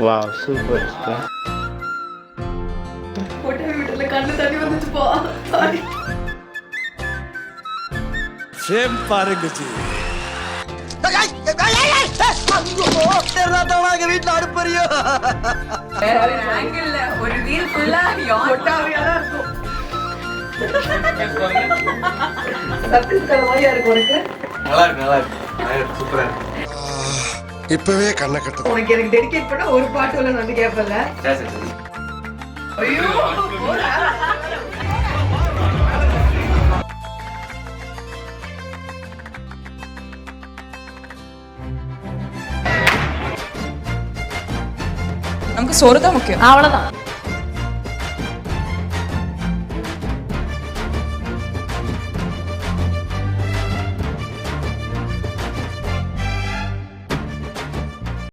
Wow super. Photo வீட்டுல கண்ணு தண்ணி வந்துச்சு போ. சாரி. சேம் பாருங்க ஜி. வீட்டுல அடுப்பறியோ ஆங்கிள் ஒரு ரீல் ஃபுல்லா போட்டாவியா தான் இருக்கும். சர்க்கஸ் மாதிரியா இருக்கு உனக்கு. நல்லா இருக்கு சூப்பரா இருக்கு. இப்பவே கண்ணை கட்டு. உனக்கு எனக்கு டெடிகேட் பண்ண ஒரு பாட்டு உள்ள வந்து கேட்பல. ஐயோ நமக்கு சோறு தான் முக்கியம். அவ்வளவுதான்.